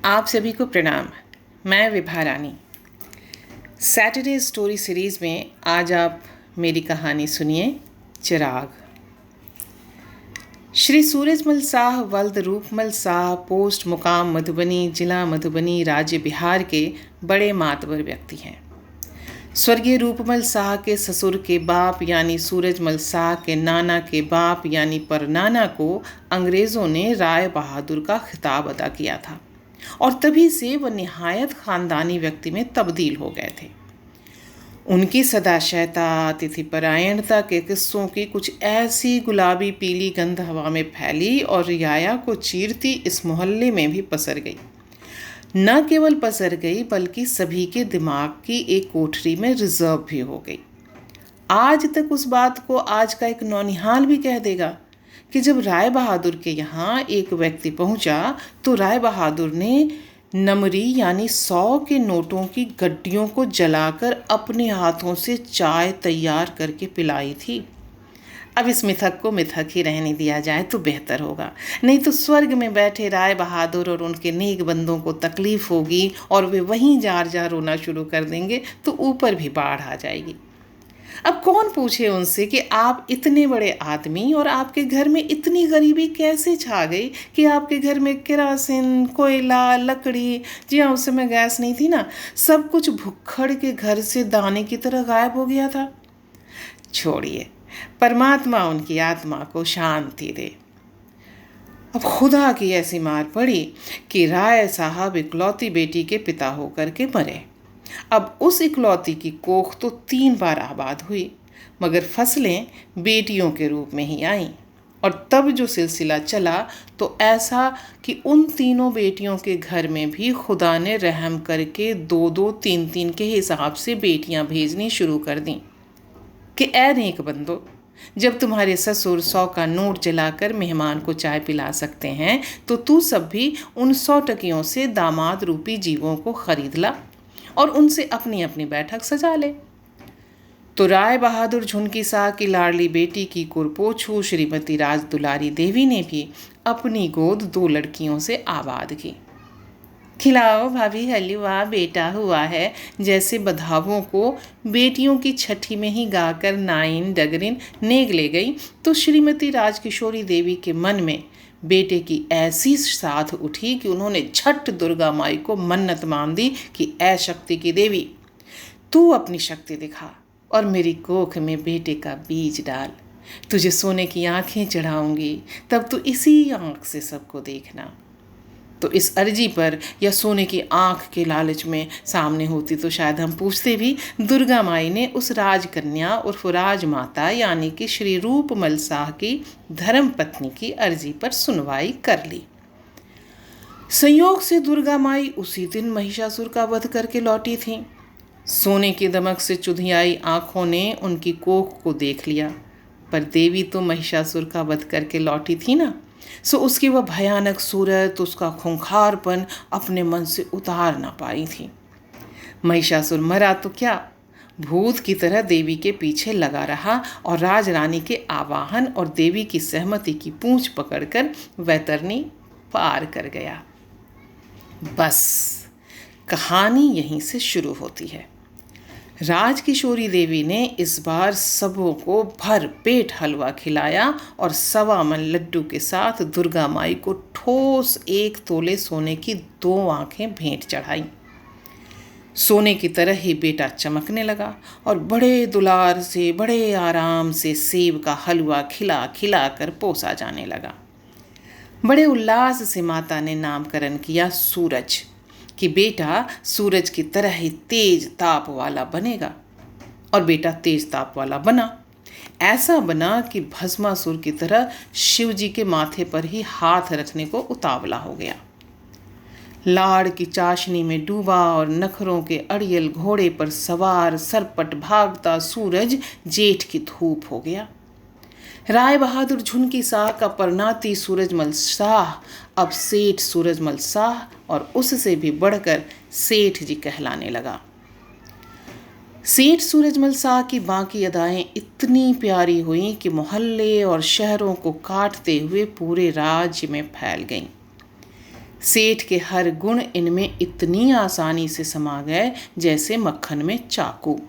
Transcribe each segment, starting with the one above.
आप सभी को प्रणाम। मैं विभा रानी। सैटरडे स्टोरी सीरीज़ में आज आप मेरी कहानी सुनिए, चिराग। श्री सूरजमल शाह वल्द रूपमल शाह, पोस्ट मुकाम मधुबनी, जिला मधुबनी, राज्य बिहार के बड़े मातबर व्यक्ति हैं। स्वर्गीय रूपमल शाह के ससुर के बाप यानी सूरजमल शाह के नाना के बाप यानी परनाना को अंग्रेज़ों ने राय बहादुर का खिताब अदा किया था और तभी से वह निहायत ख़ानदानी व्यक्ति में तब्दील हो गए थे। उनकी सदाशयता, अतिथिपरायणता के किस्सों की कुछ ऐसी गुलाबी पीली गंध हवा में फैली और रियाया को चीरती इस मोहल्ले में भी पसर गई। न केवल पसर गई बल्कि सभी के दिमाग की एक कोठरी में रिजर्व भी हो गई। आज तक उस बात को आज का एक नौनिहाल भी कह देगा कि जब राय बहादुर के यहाँ एक व्यक्ति पहुँचा तो राय बहादुर ने नमरी यानी 100 के नोटों की गड्डियों को जलाकर अपने हाथों से चाय तैयार करके पिलाई थी। अब इस मिथक को मिथक ही रहने दिया जाए तो बेहतर होगा, नहीं तो स्वर्ग में बैठे राय बहादुर और उनके नेक बंदों को तकलीफ होगी और वे वहीं जार जार रोना शुरू कर देंगे तो ऊपर भी बाढ़ आ जाएगी। अब कौन पूछे उनसे कि आप इतने बड़े आदमी और आपके घर में इतनी गरीबी कैसे छा गई कि आपके घर में केरासिन, कोयला, लकड़ी, जी हाँ उस समय गैस नहीं थी ना, सब कुछ भुक्खड़ के घर से दाने की तरह गायब हो गया था। छोड़िए, परमात्मा उनकी आत्मा को शांति दे। अब खुदा की ऐसी मार पड़ी कि राय साहब इकलौती बेटी के पिता होकर के मरे। अब उस इकलौती की कोख तो 3 बार आबाद हुई, मगर फसलें बेटियों के रूप में ही आईं। और तब जो सिलसिला चला तो ऐसा कि उन तीनों बेटियों के घर में भी खुदा ने रहम करके 2-2, 3-3 के हिसाब से बेटियां भेजनी शुरू कर दी कि ऐ नेक बंदो, जब तुम्हारे ससुर 100 का नोट जलाकर मेहमान को चाय पिला सकते हैं तो तू सब भी उन 100 टकियों से दामाद रूपी जीवों को खरीद ला और उनसे अपनी अपनी बैठक सजा ले। तो राय बहादुर झुनकी शाह की लाडली बेटी की कुरपोछू श्रीमती राज दुलारी देवी ने भी अपनी गोद 2 लड़कियों से आबाद की। खिलाओ भाभी हलवा, बेटा हुआ है, जैसे बधावों को बेटियों की छठी में ही गाकर नाइन डगरिन नेग ले गई तो श्रीमती राजकिशोरी देवी के मन में बेटे की ऐसी साध उठी कि उन्होंने झट दुर्गा माई को मन्नत मान दी कि ऐ शक्ति की देवी, तू अपनी शक्ति दिखा और मेरी कोख में बेटे का बीज डाल। तुझे सोने की आंखें चढ़ाऊंगी, तब तू इसी आंख से सबको देखना। तो इस अर्जी पर या सोने की आंख के लालच में सामने होती तो शायद हम पूछते भी, दुर्गा माई ने उस राजकन्या उर्फ राजमाता यानी कि श्री रूपमल शाह की धर्म पत्नी की अर्जी पर सुनवाई कर ली। संयोग से दुर्गा माई उसी दिन महिषासुर का वध करके लौटी थी। सोने की दमक से चुधियाई आंखों ने उनकी कोख को देख लिया, पर देवी तो महिषासुर का वध करके लौटी थी ना, सो उसकी वह भयानक सूरत, उसका खूंखारपन अपने मन से उतार ना पाई थी। महिषासुर मरा तो क्या, भूत की तरह देवी के पीछे लगा रहा और राजरानी के आवाहन और देवी की सहमति की पूंछ पकड़कर वैतरणी पार कर गया। बस कहानी यहीं से शुरू होती है। राजकिशोरी देवी ने इस बार सबों को भर पेट हलवा खिलाया और 1.25 मन लड्डू के साथ दुर्गा माई को ठोस 1 तोले सोने की 2 आंखें भेंट चढ़ाई। सोने की तरह ही बेटा चमकने लगा और बड़े दुलार से, बड़े आराम से सेब का हलवा खिला खिला कर पोसा जाने लगा। बड़े उल्लास से माता ने नामकरण किया सूरज, कि बेटा सूरज की तरह ही तेज ताप वाला बनेगा। और बेटा तेज ताप वाला बना। ऐसा बना कि भस्मासुर की तरह शिव जी के माथे पर ही हाथ रखने को उतावला हो गया। लाड़ की चाशनी में डूबा और नखरों के अड़ियल घोड़े पर सवार सरपट भागता सूरज जेठ की धूप हो गया। राय बहादुर झुनकी शाह का परनाती सूरजमल शाह अब सेठ सूरजमल शाह और उससे भी बढ़कर सेठ जी कहलाने लगा। सेठ सूरजमल शाह की बाकी अदाएं इतनी प्यारी हुईं कि मोहल्ले और शहरों को काटते हुए पूरे राज्य में फैल गईं। सेठ के हर गुण इनमें इतनी आसानी से समा गए जैसे मक्खन में चाकू।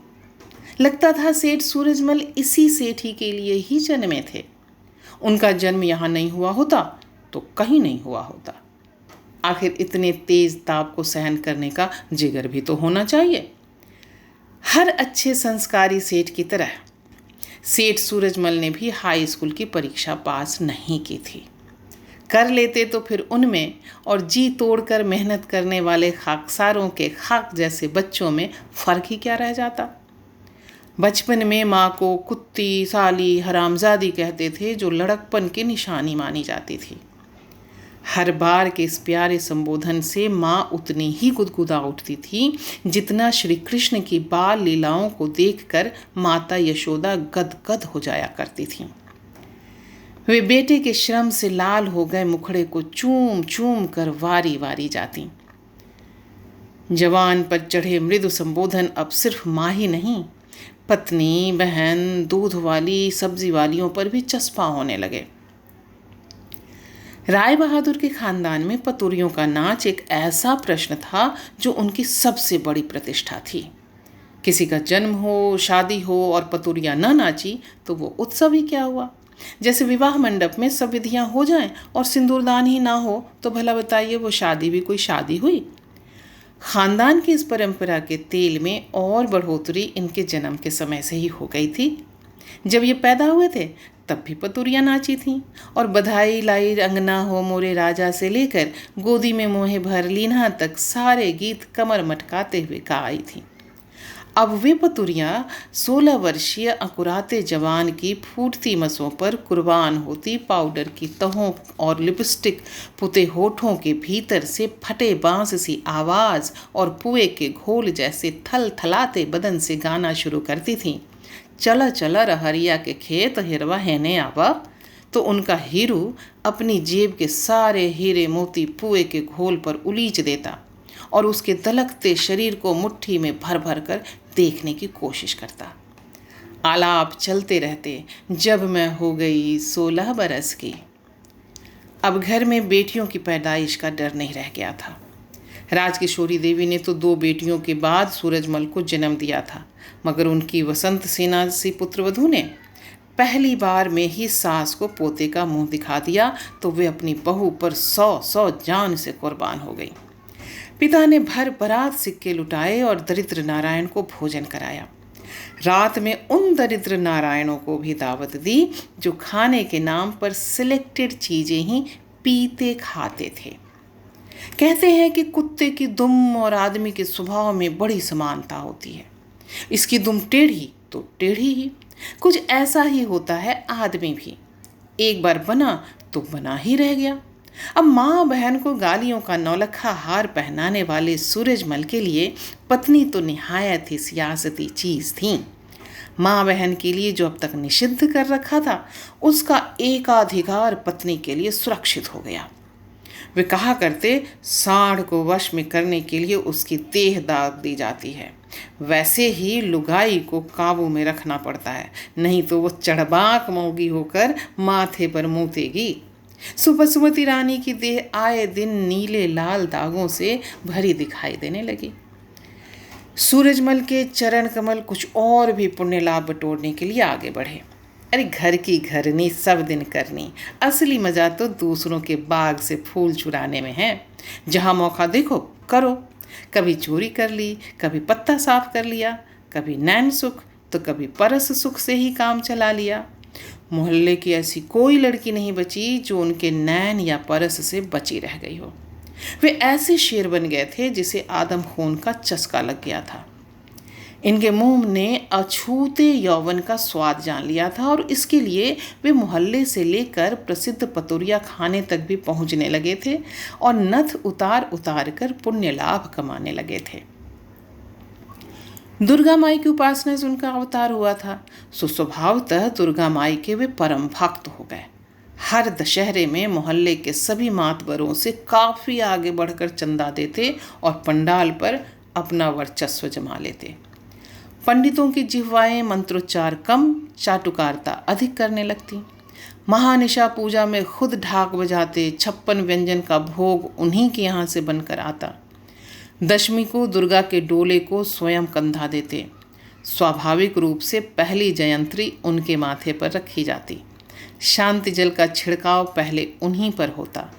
लगता था सेठ सूरजमल इसी सेठी के लिए ही जन्मे थे। उनका जन्म यहाँ नहीं हुआ होता तो कहीं नहीं हुआ होता। आखिर इतने तेज ताप को सहन करने का जिगर भी तो होना चाहिए। हर अच्छे संस्कारी सेठ की तरह सेठ सूरजमल ने भी हाई स्कूल की परीक्षा पास नहीं की थी। कर लेते तो फिर उनमें और जी तोड़कर मेहनत करने वाले खाकसारों के खाक जैसे बच्चों में फ़र्क ही क्या रह जाता। बचपन में माँ को कुत्ती, साली, हरामजादी कहते थे, जो लड़कपन की निशानी मानी जाती थी। हर बार के इस प्यारे संबोधन से माँ उतनी ही गुदगुदा उठती थी जितना श्री कृष्ण की बाल लीलाओं को देखकर माता यशोदा गदगद हो जाया करती थीं। वे बेटे के श्रम से लाल हो गए मुखड़े को चूम चूम कर वारी वारी जाती। जवान पर चढ़े मृदु संबोधन अब सिर्फ माँ ही नहीं, पत्नी, बहन, दूध वाली, सब्जी वालियों पर भी चस्पा होने लगे। राय बहादुर के खानदान में पतुरियों का नाच एक ऐसा प्रश्न था जो उनकी सबसे बड़ी प्रतिष्ठा थी। किसी का जन्म हो, शादी हो और पतुरियां न नाची तो वो उत्सव ही क्या हुआ। जैसे विवाह मंडप में सब विधियां हो जाएं और सिंदूरदान ही ना हो तो भला बताइए वो शादी भी कोई शादी हुई। खानदान की इस परंपरा के तेल में और बढ़ोतरी इनके जन्म के समय से ही हो गई थी। जब ये पैदा हुए थे तब भी पतुरियां नाची थीं और बधाई लाई अंगना हो मोरे राजा से लेकर गोदी में मोहे भर लीना तक सारे गीत कमर मटकाते हुए गा आई थीं। अब वे पतुरियां 16 वर्षीय अकुराते जवान की फूटती मसों पर कुर्बान होती पाउडर की तहों और लिपस्टिक पुते होठों के भीतर से फटे बांस सी आवाज़ और पुए के घोल जैसे थल थलाते बदन से गाना शुरू करती थीं। चला चला रहरिया के खेत हिरवा हैने आवा, तो उनका हीरू अपनी जेब के सारे हीरे मोती पुए के घोल पर उलीच देता और उसके दलकते शरीर को मुट्ठी में भर भर कर देखने की कोशिश करता। आलाप चलते रहते, जब मैं हो गई 16 बरस की। अब घर में बेटियों की पैदाइश का डर नहीं रह गया था। राजकिशोरी देवी ने तो 2 बेटियों के बाद सूरजमल को जन्म दिया था, मगर उनकी वसंत सेना सी पुत्रवधू ने पहली बार में ही सास को पोते का मुंह दिखा दिया तो वे अपनी बहू पर 100 जान से कुर्बान हो गई। पिता ने भर बरात सिक्के लुटाए और दरिद्र नारायण को भोजन कराया। रात में उन दरिद्र नारायणों को भी दावत दी जो खाने के नाम पर सिलेक्टेड चीजें ही पीते खाते थे। कहते हैं कि कुत्ते की दुम और आदमी के स्वभाव में बड़ी समानता होती है। इसकी दुम टेढ़ी तो टेढ़ी ही, कुछ ऐसा ही होता है आदमी भी। एक बार बना तो बना ही रह गया। अब माँ बहन को गालियों का नौलखा हार पहनाने वाले सूरजमल के लिए पत्नी तो निहायत ही सियासती चीज़ थी। माँ बहन के लिए जो अब तक निषिद्ध कर रखा था उसका एकाधिकार पत्नी के लिए सुरक्षित हो गया। वे कहा करते, सांड को वश में करने के लिए उसकी देह दाग दी जाती है, वैसे ही लुगाई को काबू में रखना पड़ता है, नहीं तो वो चढ़बाक मौगी होकर माथे पर मूतेगी। सुबसुमती रानी की देह आए दिन नीले लाल दागों से भरी दिखाई देने लगी। सूरजमल के चरण कमल कुछ और भी पुण्य लाभ बटोरने के लिए आगे बढ़े। अरे घर की घरनी सब दिन करनी, असली मजा तो दूसरों के बाग से फूल चुराने में है। जहाँ मौका देखो करो। कभी चोरी कर ली, कभी पत्ता साफ कर लिया, कभी नैन सुख तो कभी परस सुख से ही काम चला लिया। मोहल्ले की ऐसी कोई लड़की नहीं बची जो उनके नैन या परस से बची रह गई हो। वे ऐसे शेर बन गए थे जिसे आदम खून का चस्का लग गया था। इनके मुंह ने अछूते यौवन का स्वाद जान लिया था और इसके लिए वे मोहल्ले से लेकर प्रसिद्ध पतुरिया खाने तक भी पहुंचने लगे थे और नथ उतार उतार कर पुण्य लाभ कमाने लगे थे। दुर्गा माई की उपासना से उनका अवतार हुआ था, सो स्वभावतः दुर्गा माई के वे परम भक्त हो गए। हर दशहरे में मोहल्ले के सभी मातबरों से काफ़ी आगे बढ़कर चंदा देते और पंडाल पर अपना वर्चस्व जमा लेते। पंडितों की जिह्वाएं मंत्रोच्चार कम, चाटुकारिता अधिक करने लगती। महानिशा पूजा में खुद ढाक बजाते, 56 व्यंजन का भोग उन्हीं के यहाँ से बनकर आता। दशमी को दुर्गा के डोले को स्वयं कंधा देते। स्वाभाविक रूप से पहली जयंती उनके माथे पर रखी जाती। शांति जल का छिड़काव पहले उन्हीं पर होता।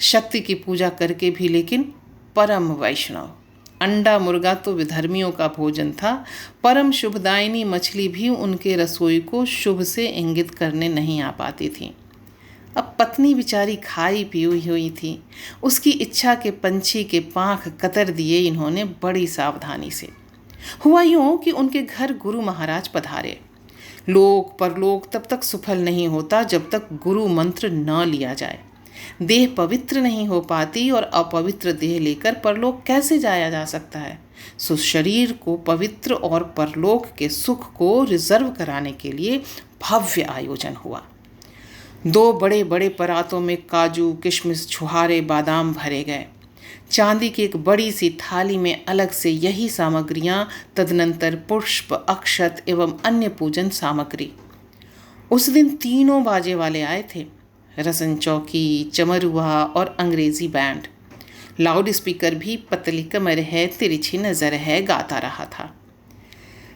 शक्ति की पूजा करके भी लेकिन परम वैष्णव। अंडा मुर्गा तो विधर्मियों का भोजन था। परम शुभदायिनी मछली भी उनके रसोई को शुभ से इंगित करने नहीं आ पाती थी। अब पत्नी बेचारी खाई पी हुई थी। उसकी इच्छा के पंछी के पांख कतर दिए इन्होंने बड़ी सावधानी से। हुआ यूं कि उनके घर गुरु महाराज पधारे। लोक परलोक तब तक सफल नहीं होता जब तक गुरु मंत्र न लिया जाए। देह पवित्र नहीं हो पाती और अपवित्र देह लेकर परलोक कैसे जाया जा सकता है। सो शरीर को पवित्र और परलोक के सुख को रिजर्व कराने के लिए भव्य आयोजन हुआ। 2 बड़े बड़े परातों में काजू, किशमिश, छुहारे, बादाम भरे गए। चांदी की एक बड़ी सी थाली में अलग से यही सामग्रियां, तदनंतर पुष्प, अक्षत एवं अन्य पूजन सामग्री। उस दिन 3 बाजे वाले आए थे। रसन चौकी, चमरुआ और अंग्रेजी बैंड। लाउड स्पीकर भी पतली कमर है, तिरछी नजर है गाता रहा था।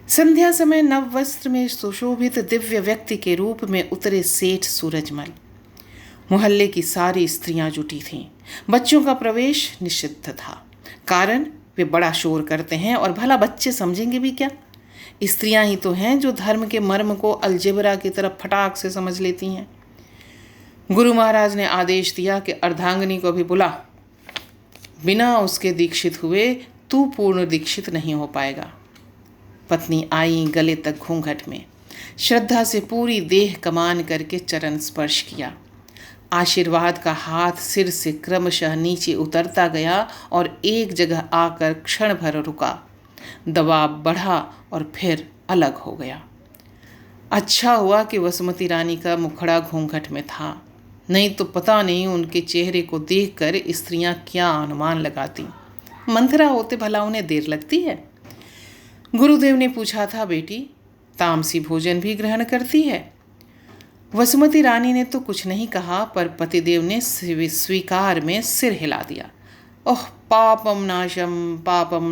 संध्या समय नव वस्त्र में सुशोभित दिव्य व्यक्ति के रूप में उतरे सेठ सूरजमल। मोहल्ले की सारी स्त्रियां जुटी थीं। बच्चों का प्रवेश निषिद्ध था, कारण वे बड़ा शोर करते हैं और भला बच्चे समझेंगे भी क्या। स्त्रियां ही तो हैं जो धर्म के मर्म को अलजेबरा की तरफ फटाक से समझ लेती हैं। गुरु महाराज ने आदेश दिया कि अर्धांगिनी को भी बुला। बिना उसके दीक्षित हुए तू पूर्ण दीक्षित नहीं हो पाएगा। पत्नी आई, गले तक घूंघट में, श्रद्धा से पूरी देह कमान करके चरण स्पर्श किया। आशीर्वाद का हाथ सिर से क्रमशः नीचे उतरता गया और एक जगह आकर क्षण भर रुका। दबाव बढ़ा और फिर अलग हो गया। अच्छा हुआ कि वसुमती रानी का मुखड़ा घूंघट में था, नहीं तो पता नहीं उनके चेहरे को देखकर स्त्रियां क्या अनुमान लगाती। मंथरा होते भला उन्हें देर लगती है। गुरुदेव ने पूछा था, बेटी तामसी भोजन भी ग्रहण करती है? वसुमती रानी ने तो कुछ नहीं कहा, पर पतिदेव ने स्वीकार में सिर हिला दिया। ओह पापम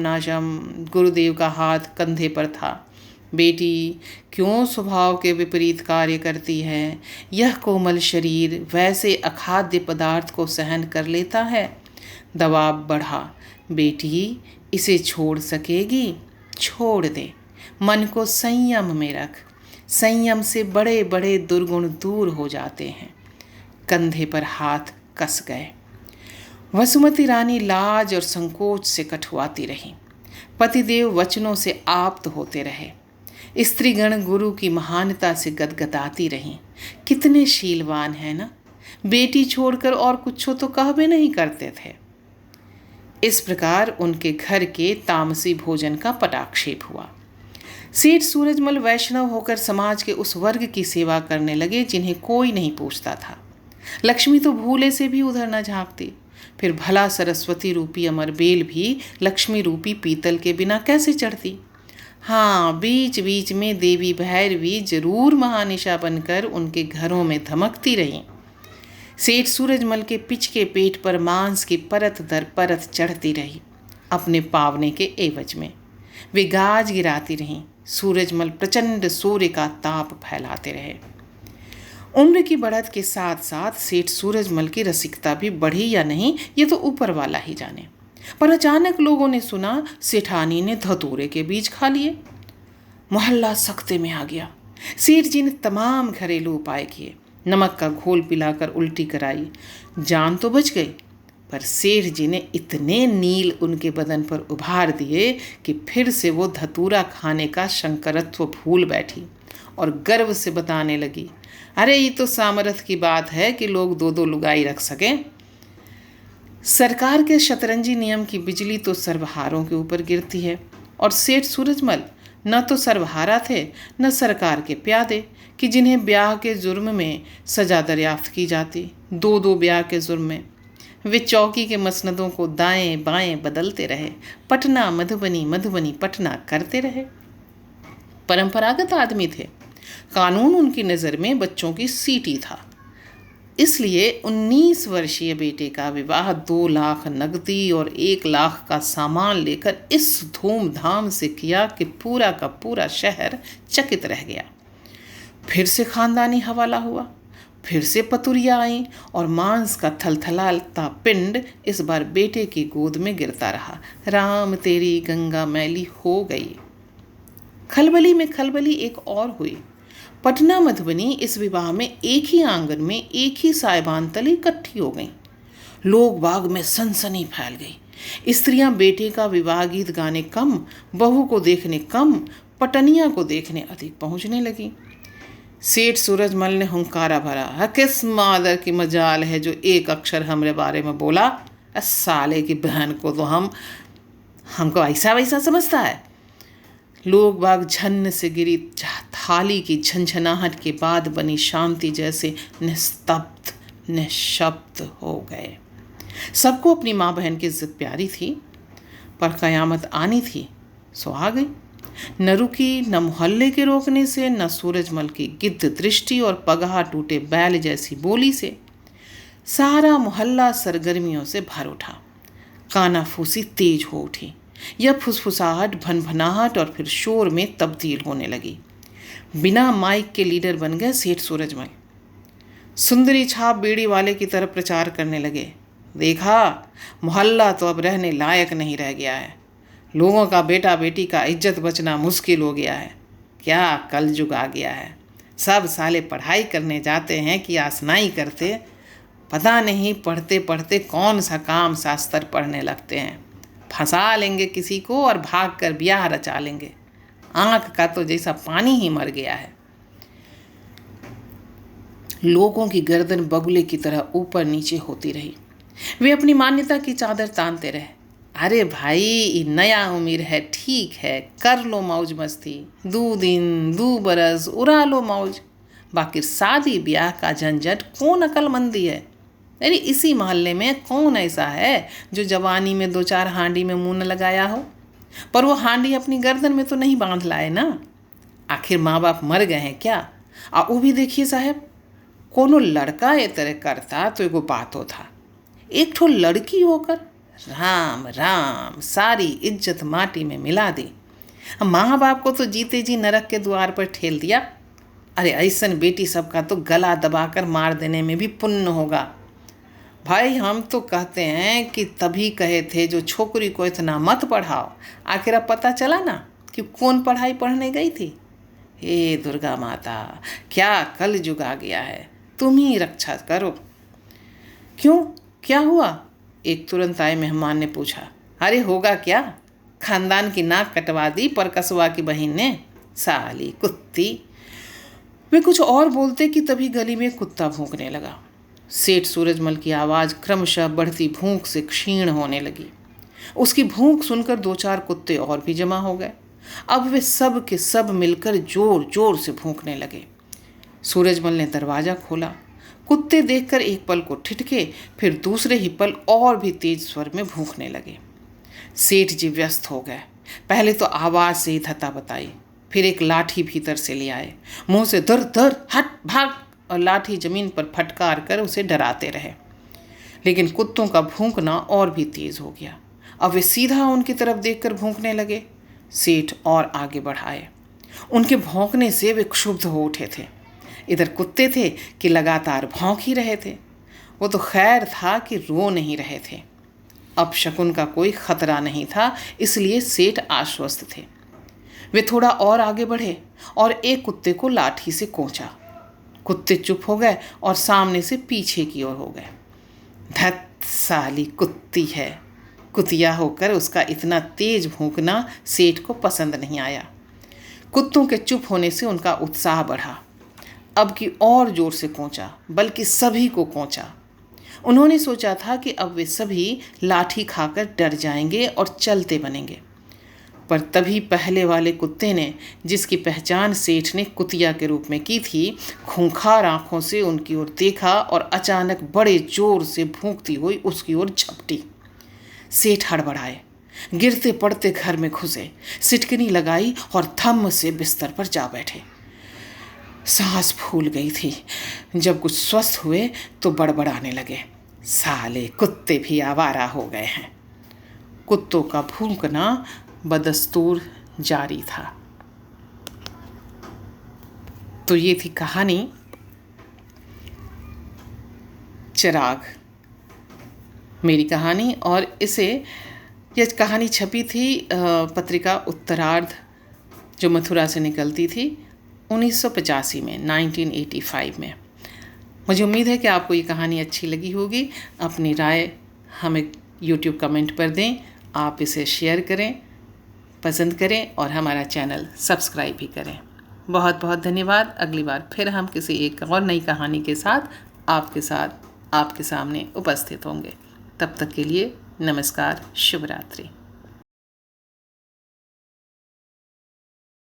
नाशम। गुरुदेव का हाथ कंधे पर था। बेटी क्यों स्वभाव के विपरीत कार्य करती है? यह कोमल शरीर वैसे अखाद्य पदार्थ को सहन कर लेता है। दबाव बढ़ा। बेटी इसे छोड़ सकेगी? छोड़ दे। मन को संयम में रख। संयम से बड़े बड़े दुर्गुण दूर हो जाते हैं। कंधे पर हाथ कस गए। वसुमती रानी लाज और संकोच से कठुआती रही। पतिदेव वचनों से आप्त होते रहे। स्त्रीगण गुरु की महानता से गदगदाती रहीं। कितने शीलवान हैं ना, बेटी छोड़कर और कुछ तो कह भी नहीं करते थे। इस प्रकार उनके घर के तामसी भोजन का पटाक्षेप हुआ। सेठ सूरजमल वैष्णव होकर समाज के उस वर्ग की सेवा करने लगे जिन्हें कोई नहीं पूछता था। लक्ष्मी तो भूले से भी उधर न झांकती। फिर भला सरस्वती रूपी अमरबेल भी लक्ष्मी रूपी पीतल के बिना कैसे चढ़ती। हाँ, बीच बीच में देवी भैरवी जरूर महानिशा बनकर उनके घरों में धमकती रहीं। सेठ सूरजमल के पिचके पेट पर मांस की परत दर परत चढ़ती रही अपने पावने के एवज में। वे गाज गिराती रहीं। सूरजमल प्रचंड सूर्य का ताप फैलाते रहे। उम्र की बढ़त के साथ साथ सेठ सूरजमल की रसिकता भी बढ़ी या नहीं, ये तो ऊपर वाला ही जाने। पर अचानक लोगों ने सुना सेठानी ने धतूरे के बीज खा लिए। मोहल्ला सख्ते में आ गया। सेठ जी ने तमाम घरेलू उपाय किए। नमक का घोल पिलाकर उल्टी कराई। जान तो बच गई, पर सेठ जी ने इतने नील उनके बदन पर उभार दिए कि फिर से वो धतूरा खाने का शंकरत्व भूल बैठी और गर्व से बताने लगी, अरे ये तो सामर्थ्य की बात है कि लोग 2-2 लुगाई रख सकें। सरकार के शतरंजी नियम की बिजली तो सर्वहारों के ऊपर गिरती है, और सेठ सूरजमल न तो सर्वहारा थे न सरकार के प्यादे कि जिन्हें ब्याह के जुर्म में सजा दरियाफ्त की जाती। 2-2 ब्याह के जुर्म में वे चौकी के मसनदों को दाएं बाएं बदलते रहे। पटना मधुबनी, मधुबनी पटना करते रहे। परंपरागत आदमी थे। कानून उनकी नज़र में बच्चों की सीटी था, इसलिए 19 वर्षीय बेटे का विवाह 2 लाख नकदी और 1 लाख का सामान लेकर इस धूमधाम से किया कि पूरा का पूरा शहर चकित रह गया। फिर से खानदानी हवाला हुआ, फिर से पतुरियाँ आईं और मांस का थलथलाता पिंड इस बार बेटे की गोद में गिरता रहा। राम तेरी गंगा मैली हो गई। खलबली में खलबली एक और हुई। पटना मधुबनी इस विवाह में एक ही आंगन में एक ही साइबान तले इकट्ठी हो गईं। लोग बाग में सनसनी फैल गई। स्त्रियां बेटे का विवाह गीत गाने कम, बहू को देखने कम, पटनिया को देखने अधिक पहुंचने लगी। सेठ सूरजमल ने हुंकारा भरा, किस मादर की मजाल है जो एक अक्षर हमरे बारे में बोला। साले की बहन को तो हमको ऐसा वैसा समझता है। लोग बाग झन्न से गिरी थाली की झंझनाहट के बाद बनी शांति जैसे निस्तब्ध निशब्द हो गए। सबको अपनी माँ बहन की इज्जत प्यारी थी, पर कयामत आनी थी सो आ गई। न रुकी, न मोहल्ले के रोकने से, न सूरजमल की गिद्ध दृष्टि और पगहा टूटे बैल जैसी बोली से। सारा मोहल्ला सरगर्मियों से भर उठा। कानाफूसी तेज हो उठी। यह फुसफुसाहट, भनभनाहट और फिर शोर में तब्दील होने लगी। बिना माइक के लीडर बन गए सेठ सूरजमल। सुंदरी छाप बीड़ी वाले की तरफ प्रचार करने लगे, देखा मोहल्ला तो अब रहने लायक नहीं रह गया है। लोगों का बेटा बेटी का इज्जत बचना मुश्किल हो गया है। क्या कलयुग आ गया है। सब साले पढ़ाई करने जाते हैं कि आसनाई करते, पता नहीं पढ़ते पढ़ते कौन सा काम शास्त्र पढ़ने लगते हैं। फंसा लेंगे किसी को और भाग कर ब्याह रचा लेंगे। आंख का तो जैसा पानी ही मर गया है। लोगों की गर्दन बगुले की तरह ऊपर नीचे होती रही। वे अपनी मान्यता की चादर तानते रहे। अरे भाई, नया उम्र है, ठीक है, कर लो मौज मस्ती, 2 दिन 2 बरस उड़ा लो मौज। बाकी शादी ब्याह का झंझट कौन अक्लमंदी है। अरे इसी मोहल्ले में कौन ऐसा है जो जवानी में 2-4 हांडी में मुंह न लगाया हो। पर वो हांडी अपनी गर्दन में तो नहीं बांध लाए ना। आखिर माँ बाप मर गए हैं क्या। वो भी देखिए साहब, कोनो लड़का ये तरह करता तो एगो बात होता, एक ठो लड़की होकर राम राम सारी इज्जत माटी में मिला दी। माँ बाप को तो जीते जी नरक के द्वार पर ठेल दिया। अरे ऐसन बेटी सबका तो गला दबाकर मार देने में भी पुण्य होगा। भाई हम तो कहते हैं कि तभी कहे थे जो छोकरी को इतना मत पढ़ाओ। आखिर अब पता चला ना कि कौन पढ़ाई पढ़ने गई थी। हे दुर्गा माता, क्या कलयुग आ गया है, तुम ही रक्षा करो। क्यों, क्या हुआ? एक तुरंत आए मेहमान ने पूछा। अरे होगा क्या, खानदान की नाक कटवा दी पर कसवा की बहन ने, साली कुत्ती। वे कुछ और बोलते कि तभी गली में कुत्ता भौंकने लगा। सेठ सूरजमल की आवाज़ क्रमशः बढ़ती भूख से क्षीण होने लगी। उसकी भूख सुनकर 2-4 कुत्ते और भी जमा हो गए। अब वे सब के सब मिलकर जोर जोर से भौंकने लगे। सूरजमल ने दरवाज़ा खोला। कुत्ते देखकर एक पल को ठिठके, फिर दूसरे ही पल और भी तेज स्वर में भौंकने लगे। सेठ जी व्यस्त हो गए। पहले तो आवाज़ से ही धता बताई, फिर एक लाठी भीतर से ले आए। मुंह से दर दर हट भाग, और लाठी जमीन पर फटकार कर उसे डराते रहे। लेकिन कुत्तों का भौंकना और भी तेज हो गया। अब वे सीधा उनकी तरफ देखकर भौंकने लगे। सेठ और आगे बढ़ाए। उनके भौंकने से वे क्षुब्ध हो उठे थे। इधर कुत्ते थे कि लगातार भौंक ही रहे थे। वो तो खैर था कि रो नहीं रहे थे। अब शकुन का कोई खतरा नहीं था, इसलिए सेठ आश्वस्त थे। वे थोड़ा और आगे बढ़े और एक कुत्ते को लाठी से कोंचा। कुत्ते चुप हो गए और सामने से पीछे की ओर हो गए। धत साली कुत्ती है। कुतिया होकर उसका इतना तेज भौंकना सेठ को पसंद नहीं आया। कुत्तों के चुप होने से उनका उत्साह बढ़ा। अब की और जोर से कोंचा, बल्कि सभी को कोंचा। उन्होंने सोचा था कि अब वे सभी लाठी खाकर डर जाएंगे और चलते बनेंगे। पर तभी पहले वाले कुत्ते ने, जिसकी पहचान सेठ ने कुतिया के रूप में की थी, खूंखार आंखों से उनकी ओर देखा और अचानक बड़े जोर से भौंकती हुई उसकी ओर झपटी। सेठ हड़बड़ाए, गिरते पड़ते घर में घुसे, सिटकनी लगाई और थम से बिस्तर पर जा बैठे। सांस फूल गई थी। जब कुछ स्वस्थ हुए तो बड़बड़ाने लगे, साले कुत्ते भी आवारा हो गए हैं। कुत्तों का भौंकना बदस्तूर जारी था। तो ये थी कहानी चिराग, मेरी कहानी। और यह कहानी छपी थी पत्रिका उत्तरार्ध जो मथुरा से निकलती थी 1985 में, 1985 में। मुझे उम्मीद है कि आपको ये कहानी अच्छी लगी होगी। अपनी राय हमें YouTube कमेंट पर दें। आप इसे शेयर करें, पसंद करें और हमारा चैनल सब्सक्राइब भी करें। बहुत बहुत धन्यवाद। अगली बार फिर हम किसी एक और नई कहानी के साथ आपके सामने उपस्थित होंगे। तब तक के लिए नमस्कार, शुभ रात्रि।